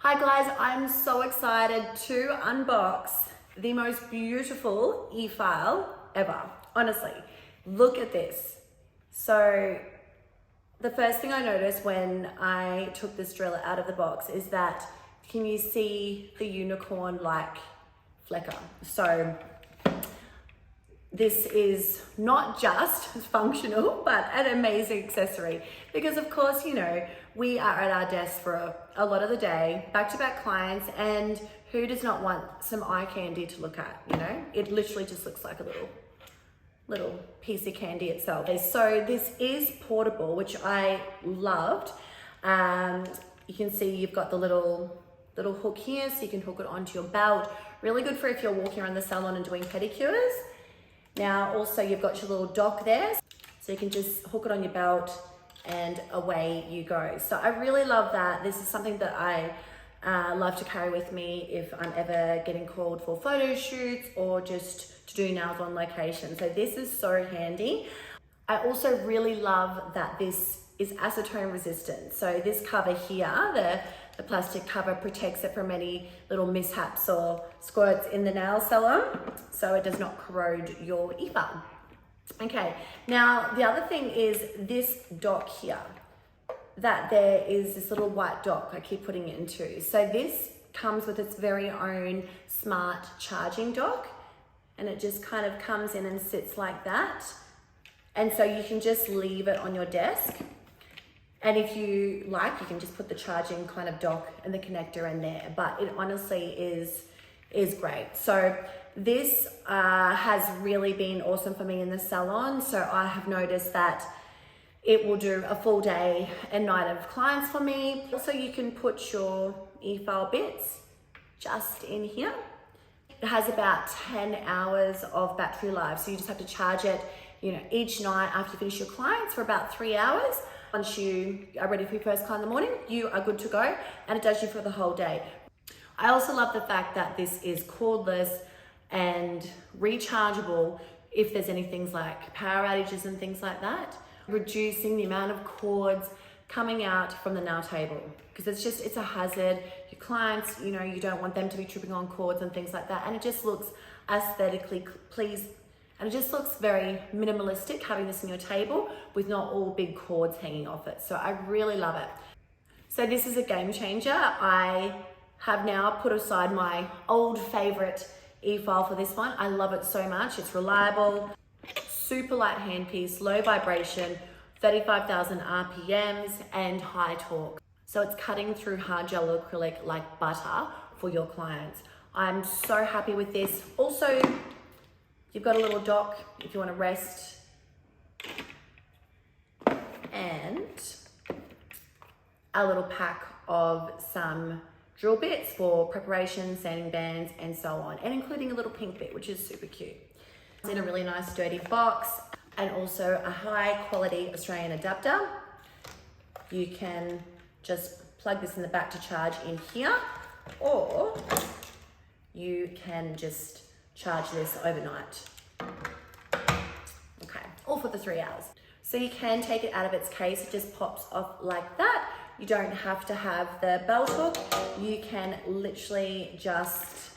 Hi guys, I'm so excited to unbox the most beautiful e-file ever. Honestly, look at this. So the first thing I noticed when I took this drill out of the box is that, can you see the unicorn-like flecker? So this is not just functional, but an amazing accessory because of course, you know, we are at our desks for a lot of the day, back-to-back clients, and who does not want some eye candy to look at, you know? It literally just looks like a little piece of candy itself. So this is portable, which I loved. You can see you've got the little hook here, so you can hook it onto your belt. Really good for if you're walking around the salon and doing pedicures. Now also you've got your little dock there, so you can just hook it on your belt and away you go. So I really love that. This is something that I love to carry with me if I'm ever getting called for photo shoots or just to do nails on location. So this is so handy. I also really love that this is acetone resistant. So this cover here, the plastic cover, protects it from any little mishaps or squirts in the nail salon, so it does not corrode your e-file. Okay, now the other thing is this dock here, that there is this little white dock I keep putting it into. So this comes with its very own smart charging dock, and it just kind of comes in and sits like that. And so you can just leave it on your desk. And if you like, you can just put the charging kind of dock and the connector in there, but it honestly is great. So this has really been awesome for me in the salon. So I have noticed that it will do a full day and night of clients for me. Also, you can put your e-file bits just in here. It has about 10 hours of battery life. So you just have to charge it, you know, each night after you finish your clients for about 3 hours. Once you are ready for your first client in the morning, you are good to go, and it does you for the whole day. I also love the fact that this is cordless and rechargeable if there's any things like power outages and things like that, reducing the amount of cords coming out from the nail table, because it's a hazard. Your clients, you know, you don't want them to be tripping on cords and things like that, and it just looks aesthetically pleasing. And it just looks very minimalistic having this on your table with not all big cords hanging off it. So I really love it. So this is a game changer. I have now put aside my old favorite e-file for this one. I love it so much. It's reliable, super light handpiece, low vibration, 35,000 RPMs, and high torque. So it's cutting through hard gel acrylic like butter for your clients. I'm so happy with this. Also, you've got a little dock if you want to rest, and a little pack of some drill bits for preparation, sanding bands, and so on, and including a little pink bit, which is super cute. It's in a really nice sturdy box, and also a high quality Australian adapter. You can just plug this in the back to charge in here, or you can just charge this overnight. Okay, all for the 3 hours. So you can take it out of its case, it just pops off like that. You don't have to have the belt hook. You can literally just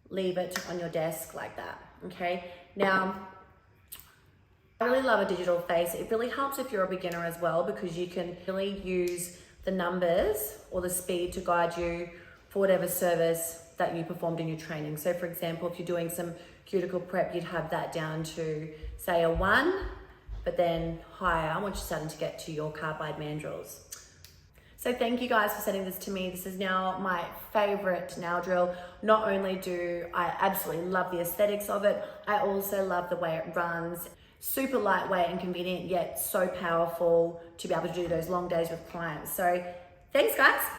leave it on your desk like that, okay? Now, I really love a digital face. It really helps if you're a beginner as well, because you can really use the numbers or the speed to guide you for whatever service that you performed in your training. So for example, if you're doing some cuticle prep, you'd have that down to say a 1, but then higher once you're starting to get to your carbide mandrels. So thank you guys for sending this to me. This is now my favorite nail drill. Not only do I absolutely love the aesthetics of it, I also love the way it runs. Super lightweight and convenient, yet so powerful to be able to do those long days with clients. So thanks guys.